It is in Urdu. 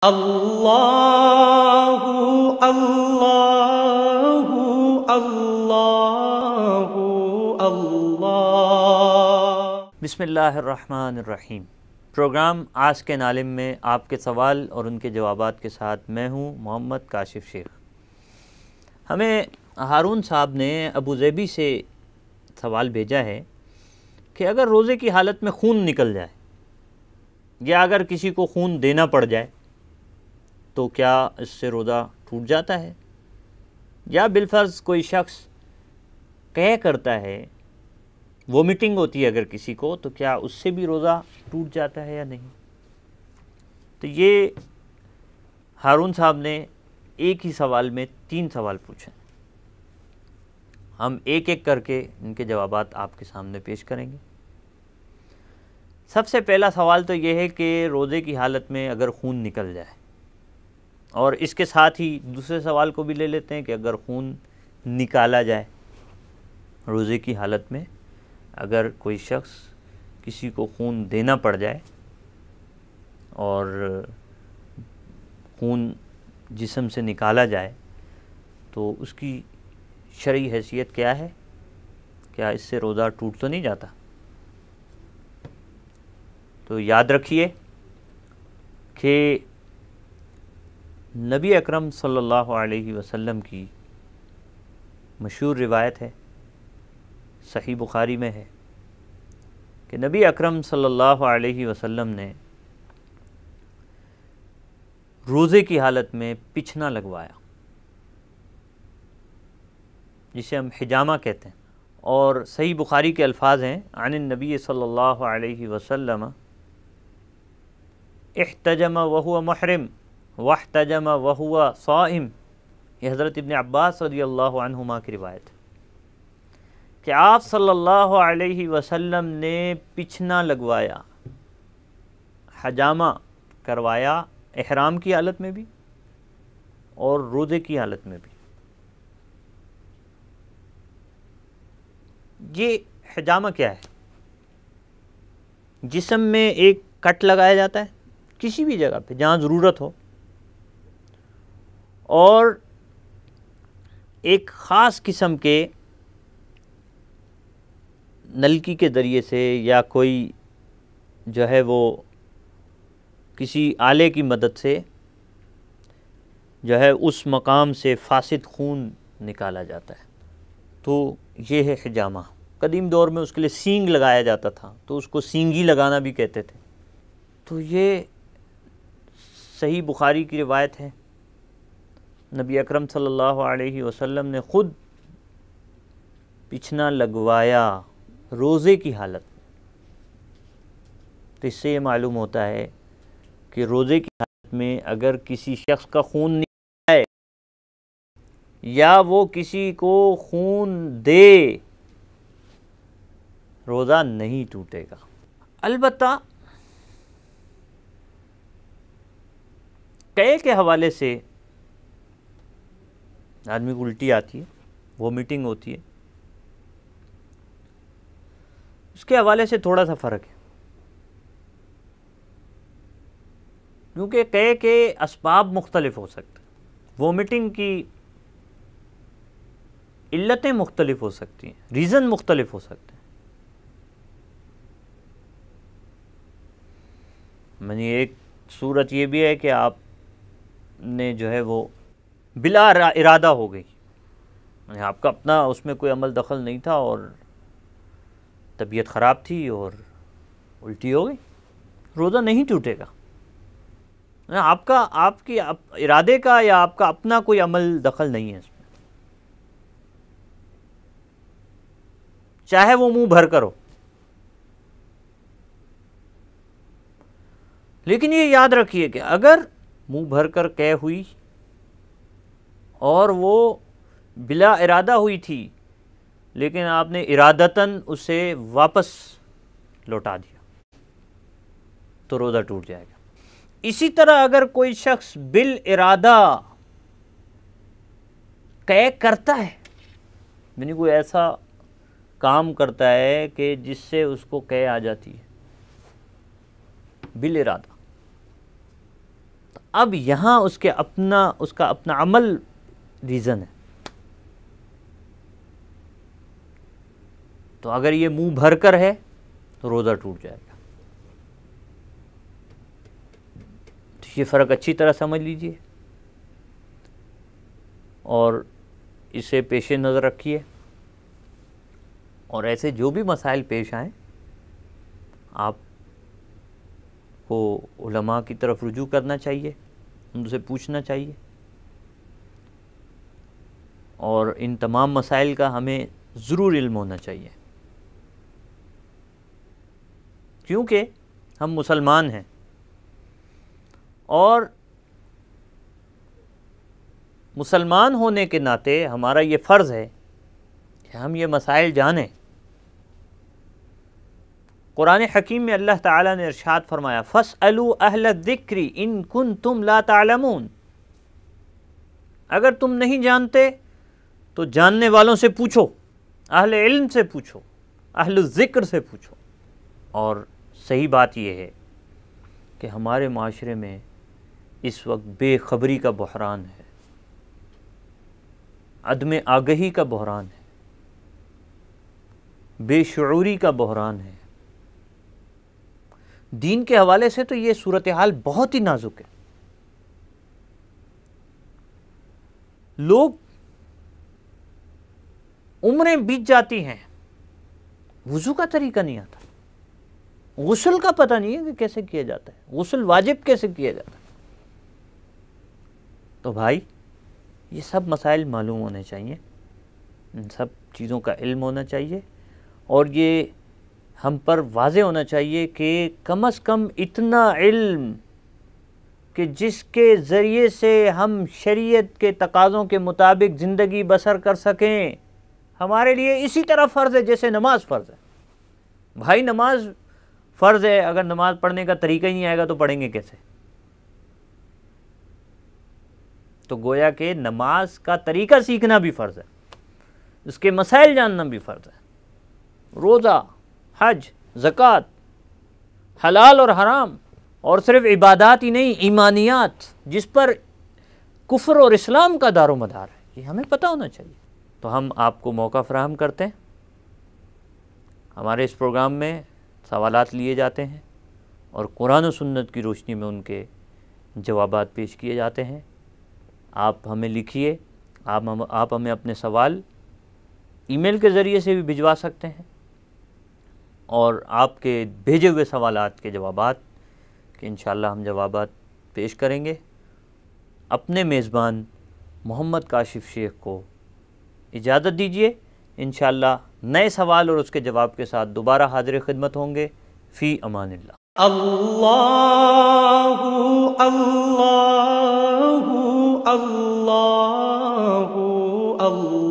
اللہ اللہ اللہ اللہ۔ بسم اللہ الرحمن الرحیم۔ پروگرام آج کے نالم میں آپ کے سوال اور ان کے جوابات کے ساتھ میں ہوں محمد کاشف شیخ۔ ہمیں ہارون صاحب نے ابو ظبی سے سوال بھیجا ہے کہ اگر روزے کی حالت میں خون نکل جائے یا اگر کسی کو خون دینا پڑ جائے تو کیا اس سے روزہ ٹوٹ جاتا ہے، یا بالفرض کوئی شخص قے کرتا ہے، وومٹنگ ہوتی ہے اگر کسی کو، تو کیا اس سے بھی روزہ ٹوٹ جاتا ہے یا نہیں؟ تو یہ ہارون صاحب نے ایک ہی سوال میں 3 سوال پوچھے۔ ہم ایک ایک کر کے ان کے جوابات آپ کے سامنے پیش کریں گے۔ سب سے پہلا سوال تو یہ ہے کہ روزے کی حالت میں اگر خون نکل جائے، اور اس کے ساتھ ہی دوسرے سوال کو بھی لے لیتے ہیں کہ اگر خون نکالا جائے روزے کی حالت میں، اگر کوئی شخص کسی کو خون دینا پڑ جائے اور خون جسم سے نکالا جائے تو اس کی شرعی حیثیت کیا ہے؟ کیا اس سے روزہ ٹوٹ تو نہیں جاتا؟ تو یاد رکھیے کہ نبی اکرم صلی اللہ علیہ وسلم کی مشہور روایت ہے، صحیح بخاری میں ہے، کہ نبی اکرم صلی اللہ علیہ وسلم نے روزے کی حالت میں پچھنا لگوایا، جسے ہم حجامہ کہتے ہیں، اور صحیح بخاری کے الفاظ ہیں عن النبی صلی اللہ علیہ وسلم احتجم وہو محرم واحتجم وہو صائم۔ یہ حضرت ابن عباس رضی اللہ عنہما کی روایت ہے کہ آپ صلی اللہ علیہ وسلم نے پچھنا لگوایا، حجامہ کروایا، احرام کی حالت میں بھی اور روزے کی حالت میں بھی۔ یہ حجامہ کیا ہے؟ جسم میں ایک کٹ لگایا جاتا ہے کسی بھی جگہ پہ جہاں ضرورت ہو، اور ایک خاص قسم کے نلکی کے ذریعے سے یا کوئی جو ہے وہ کسی آلے کی مدد سے جو ہے اس مقام سے فاسد خون نکالا جاتا ہے، تو یہ ہے حجامہ۔ قدیم دور میں اس کے لیے سینگ لگایا جاتا تھا، تو اس کو سینگی لگانا بھی کہتے تھے۔ تو یہ صحیح بخاری کی روایت ہے، نبی اکرم صلی اللہ علیہ وسلم نے خود پچھنا لگوایا روزے کی حالت میں۔ تو اس سے یہ معلوم ہوتا ہے کہ روزے کی حالت میں اگر کسی شخص کا خون نکل جائے یا وہ کسی کو خون دے، روزہ نہیں ٹوٹے گا۔ البتہ قے کے حوالے سے آدمی کو الٹی آتی ہے، وومٹنگ ہوتی ہے، اس کے حوالے سے تھوڑا سا فرق ہے، کیونکہ قے کے اسباب مختلف ہو سکتے ہیں، وومٹنگ کی علتیں مختلف ہو سکتی ہیں، ریزن مختلف ہو سکتے ہیں۔ یعنی ایک صورت یہ بھی ہے کہ آپ نے جو ہے وہ بلا ارادہ ہو گئی، یعنی آپ کا اپنا اس میں کوئی عمل دخل نہیں تھا اور طبیعت خراب تھی اور الٹی ہو گئی، روزہ نہیں ٹوٹے گا۔ آپ کی ارادے کا یا آپ کا اپنا کوئی عمل دخل نہیں ہے اس میں، چاہے وہ منہ بھر کر ہو۔ لیکن یہ یاد رکھیے کہ اگر منہ بھر کر قے ہوئی اور وہ بلا ارادہ ہوئی تھی لیکن آپ نے ارادتاً اسے واپس لوٹا دیا تو روزہ ٹوٹ جائے گا۔ اسی طرح اگر کوئی شخص بالارادہ قے کرتا ہے، یعنی کوئی ایسا کام کرتا ہے کہ جس سے اس کو قے آ جاتی ہے بالارادہ، اب یہاں اس کا اپنا عمل ریزن ہے. تو اگر یہ منہ بھر کر ہے تو روزہ ٹوٹ جائے گا. تو یہ فرق اچھی طرح سمجھ لیجئے اور اسے پیش نظر رکھیے. اور ایسے جو بھی مسائل پیش آئیں آپ کو علماء کی طرف رجوع کرنا چاہیے، ان سے پوچھنا چاہیے، اور ان تمام مسائل کا ہمیں ضرور علم ہونا چاہیے، کیونکہ ہم مسلمان ہیں اور مسلمان ہونے کے ناطے ہمارا یہ فرض ہے کہ ہم یہ مسائل جانیں. قرآن حکیم میں اللہ تعالیٰ نے ارشاد فرمایا فَاسْأَلُوا أَهْلَ الذِّكْرِ إِن كُنتُمْ لَا تَعْلَمُونَ. اگر تم نہیں جانتے تو جاننے والوں سے پوچھو، اہل علم سے پوچھو، اہل الذکر سے پوچھو. اور صحیح بات یہ ہے کہ ہمارے معاشرے میں اس وقت بے خبری کا بحران ہے، عدم آگہی کا بحران ہے، بے شعوری کا بحران ہے. دین کے حوالے سے تو یہ صورتحال بہت ہی نازک ہے. لوگ عمریں بیت جاتی ہیں، وضو کا طریقہ نہیں آتا، غسل کا پتہ نہیں ہے کہ کیسے کیا جاتا ہے، غسل واجب کیسے کیا جاتا ہے. تو بھائی یہ سب مسائل معلوم ہونے چاہیے، ان سب چیزوں کا علم ہونا چاہیے، اور یہ ہم پر واضح ہونا چاہیے کہ کم از کم اتنا علم کہ جس کے ذریعے سے ہم شریعت کے تقاضوں کے مطابق زندگی بسر کر سکیں، ہمارے لیے اسی طرح فرض ہے جیسے نماز فرض ہے. بھائی نماز فرض ہے، اگر نماز پڑھنے کا طریقہ ہی نہیں آئے گا تو پڑھیں گے کیسے؟ تو گویا کہ نماز کا طریقہ سیکھنا بھی فرض ہے، اس کے مسائل جاننا بھی فرض ہے. روزہ، حج، زکوٰۃ، حلال اور حرام، اور صرف عبادات ہی نہیں، ایمانیات جس پر کفر اور اسلام کا دار و مدار ہے، یہ ہمیں پتہ ہونا چاہیے. تو ہم آپ کو موقع فراہم کرتے ہیں. ہمارے اس پروگرام میں سوالات لیے جاتے ہیں اور قرآن و سنت کی روشنی میں ان کے جوابات پیش کیے جاتے ہیں. آپ ہمیں لکھیے، آپ ہمیں اپنے سوال ای میل کے ذریعے سے بھی بھجوا سکتے ہیں، اور آپ کے بھیجے ہوئے سوالات کے جوابات کہ انشاءاللہ ہم جوابات پیش کریں گے. اپنے میزبان محمد کاشف شیخ کو اجازت دیجیے. انشاءاللہ نئے سوال اور اس کے جواب کے ساتھ دوبارہ حاضر خدمت ہوں گے. فی امان اللہ. اللہ اللہ اللہ اللہ